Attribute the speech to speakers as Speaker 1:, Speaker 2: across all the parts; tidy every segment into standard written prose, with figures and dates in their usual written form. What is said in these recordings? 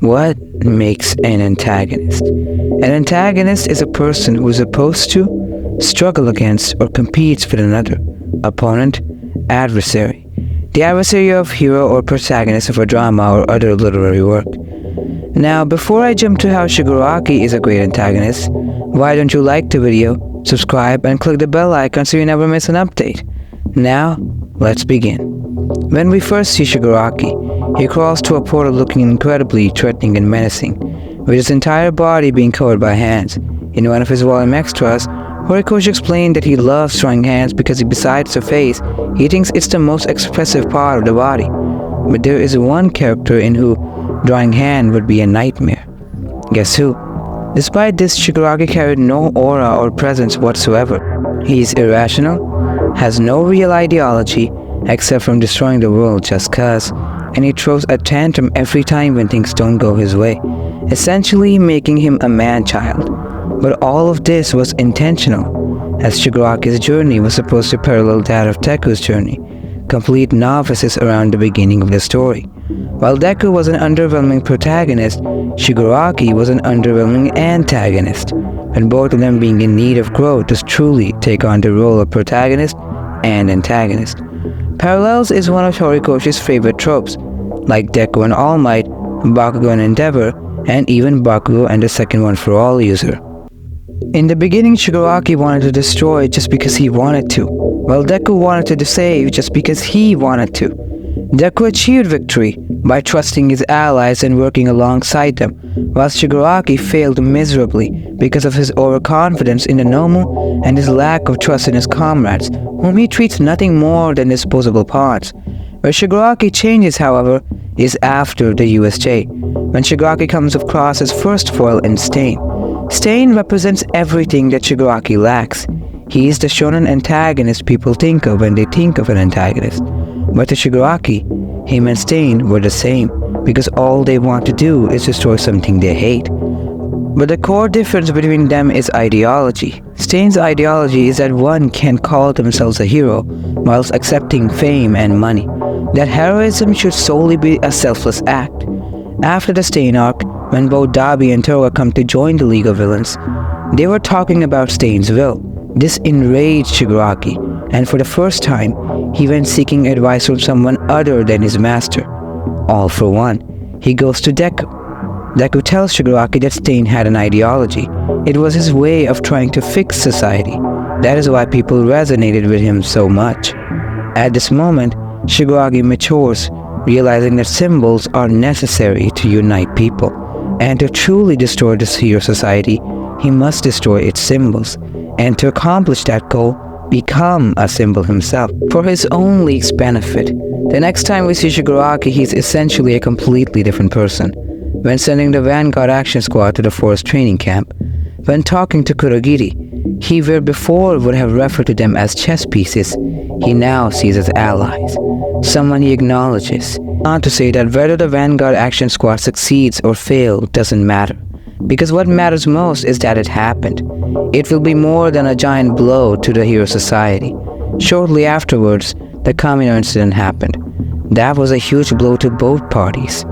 Speaker 1: What makes an antagonist? An antagonist is a person who is opposed to, struggle against, or competes with another opponent, adversary. The adversary of hero or protagonist of a drama or other literary work. Now, before I jump to how Shigaraki is a great antagonist, why don't you like the video, subscribe, and click the bell icon so you never miss an update. Now, let's begin. When we first see Shigaraki, he crawls to a portal looking incredibly threatening and menacing, with his entire body being covered by hands. In one of his volume extras, Horikoshi explained that he loves drawing hands because besides the face, he thinks it's the most expressive part of the body. But there is one character in who drawing hand would be a nightmare. Guess who? Despite this, Shigaraki carried no aura or presence whatsoever. He is irrational, has no real ideology except from destroying the world just cause, and he throws a tantrum every time when things don't go his way, essentially making him a man-child. But all of this was intentional, as Shigaraki's journey was supposed to parallel that of Deku's journey, complete novices around the beginning of the story. While Deku was an underwhelming protagonist, Shigaraki was an underwhelming antagonist, and both of them being in need of growth to truly take on the role of protagonist and antagonist. Parallels is one of Horikoshi's favorite tropes, like Deku and All Might, Bakugo and Endeavor, and even Bakugo and the second one for all user. In the beginning, Shigaraki wanted to destroy just because he wanted to, while Deku wanted to save just because he wanted to. Deku achieved victory by trusting his allies and working alongside them, while Shigaraki failed miserably because of his overconfidence in the Nomu and his lack of trust in his comrades, whom he treats nothing more than disposable parts. Where Shigaraki changes, however, is after the USJ, when Shigaraki comes across his first foil in Stain. Stain represents everything that Shigaraki lacks. He is the shonen antagonist people think of when they think of an antagonist. But to Shigaraki, him and Stain were the same, because all they want to do is destroy something they hate. But the core difference between them is ideology. Stain's ideology is that one can call themselves a hero, whilst accepting fame and money. That heroism should solely be a selfless act. After the Stain arc, when both Dabi and Toga come to join the League of Villains, they were talking about Stain's will. This enraged Shigaraki, and for the first time, he went seeking advice from someone other than his master. All for one, he goes to Deku. Deku tells Shigaraki that Stain had an ideology. It was his way of trying to fix society. That is why people resonated with him so much. At this moment, Shigaraki matures, realizing that symbols are necessary to unite people. And to truly destroy this hero society, he must destroy its symbols. And to accomplish that goal, become a symbol himself, for his own league's benefit. The next time we see Shigaraki, he's essentially a completely different person. When sending the Vanguard Action Squad to the forest training camp, when talking to Kurogiri, he where before would have referred to them as chess pieces, he now sees as allies, someone he acknowledges. Not to say that whether the Vanguard Action Squad succeeds or fails doesn't matter, because what matters most is that it happened. It will be more than a giant blow to the hero society. Shortly afterwards, the Kamino incident happened. That was a huge blow to both parties.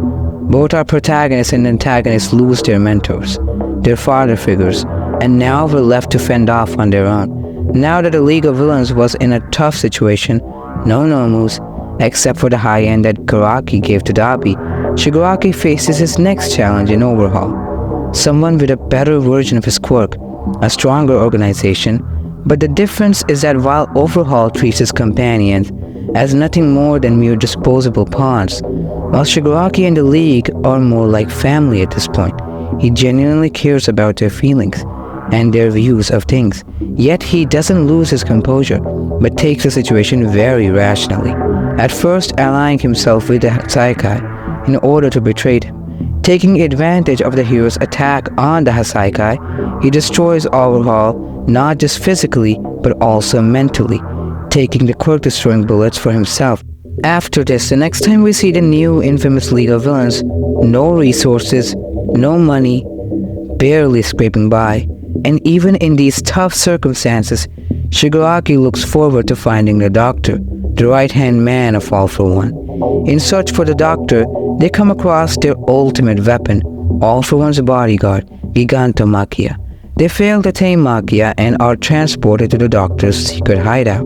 Speaker 1: Both our protagonists and antagonists lose their mentors, their father figures, and now were left to fend off on their own. Now that the League of Villains was in a tough situation, no Nomus, except for the high end that Kuraki gave to Dabi, Shigaraki faces his next challenge in Overhaul. Someone with a better version of his quirk, a stronger organization, but the difference is that while Overhaul treats his companions as nothing more than mere disposable pawns, while Shigaraki and the League are more like family at this point. He genuinely cares about their feelings and their views of things, yet he doesn't lose his composure, but takes the situation very rationally, at first allying himself with the Hasaikai in order to betray them. Taking advantage of the hero's attack on the Hasaikai, he destroys Overhaul not just physically, but also mentally, taking the quirk-destroying bullets for himself. After this, the next time we see the new infamous League of Villains, no resources, no money, barely scraping by, and even in these tough circumstances, Shigaraki looks forward to finding the Doctor, the right-hand man of All for One. In search for the doctor, they come across their ultimate weapon, All for One's bodyguard, Gigantomachia. They fail to tame Machia and are transported to the doctor's secret hideout.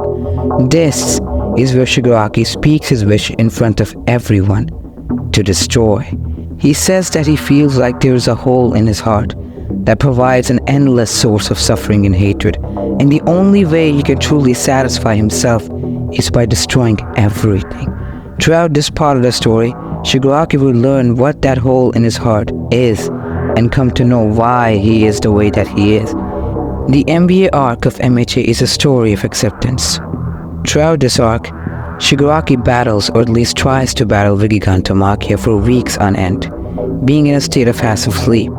Speaker 1: This is where Shigaraki speaks his wish in front of everyone: to destroy. He says that he feels like there is a hole in his heart that provides an endless source of suffering and hatred, and the only way he can truly satisfy himself is by destroying everything. Throughout this part of the story, Shigaraki will learn what that hole in his heart is and come to know why he is the way that he is. The NBA arc of MHA is a story of acceptance. Throughout this arc, Shigaraki battles, or at least tries to battle, with Gigantomachia for weeks on end, being in a state of passive sleep.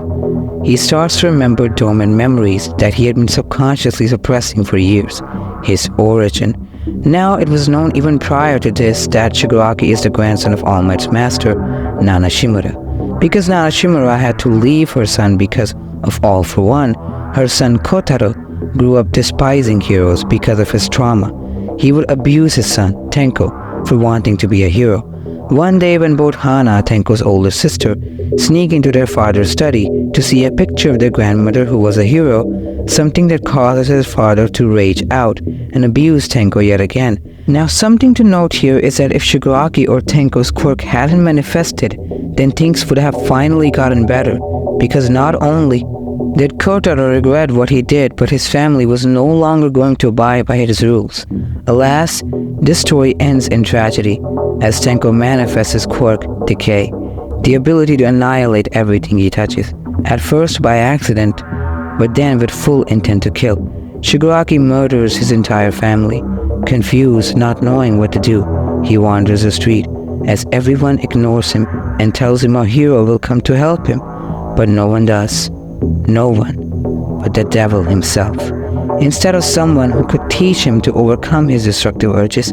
Speaker 1: He starts to remember dormant memories that he had been subconsciously suppressing for years. His origin. Now it was known even prior to this that Shigaraki is the grandson of All Might's master, Nana Shimura. Because Nana Shimura had to leave her son because of All for One, her son Kotaro grew up despising heroes because of his trauma. He would abuse his son, Tenko, for wanting to be a hero. One day when both Hana, Tenko's older sister, sneak into their father's study to see a picture of their grandmother who was a hero, something that causes his father to rage out and abuse Tenko yet again. Now something to note here is that if Shigaraki or Tenko's quirk hadn't manifested, then things would have finally gotten better, because not only did Kotaro regret what he did, but his family was no longer going to abide by his rules. Alas, this story ends in tragedy, as Tenko manifests his quirk, Decay, the ability to annihilate everything he touches, at first by accident, but then with full intent to kill. Shigaraki murders his entire family. Confused, not knowing what to do, he wanders the street, as everyone ignores him and tells him a hero will come to help him, but no one does. No one but the devil himself. Instead of someone who could teach him to overcome his destructive urges,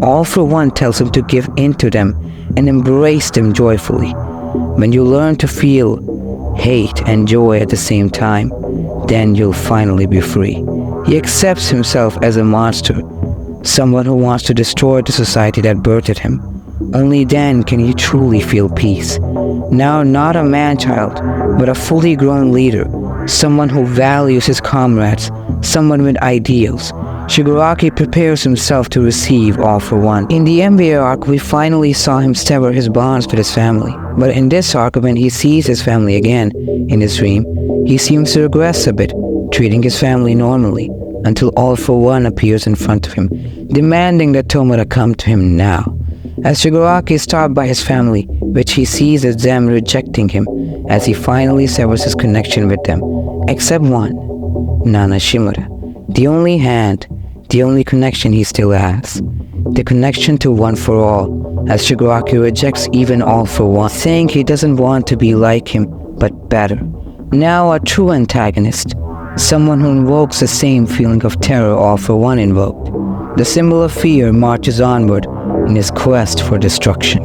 Speaker 1: All for One tells him to give in to them and embrace them joyfully. When you learn to feel hate and joy at the same time, then you'll finally be free. He accepts himself as a monster, someone who wants to destroy the society that birthed him. Only then can he truly feel peace. Now not a man-child, but a fully grown leader, someone who values his comrades, someone with ideals. Shigaraki prepares himself to receive All for One. In the NBA arc, we finally saw him sever his bonds with his family. But in this arc, when he sees his family again in his dream, he seems to regress a bit, treating his family normally, until All for One appears in front of him, demanding that Tomura come to him now. As Shigaraki is stopped by his family, which he sees as them rejecting him, as he finally severs his connection with them, except one, Nana Shimura. The only hand, the only connection he still has. The connection to One for All, as Shigaraki rejects even All for One, saying he doesn't want to be like him, but better. Now a true antagonist, someone who invokes the same feeling of terror All for One invoked. The symbol of fear marches onward in his quest for destruction.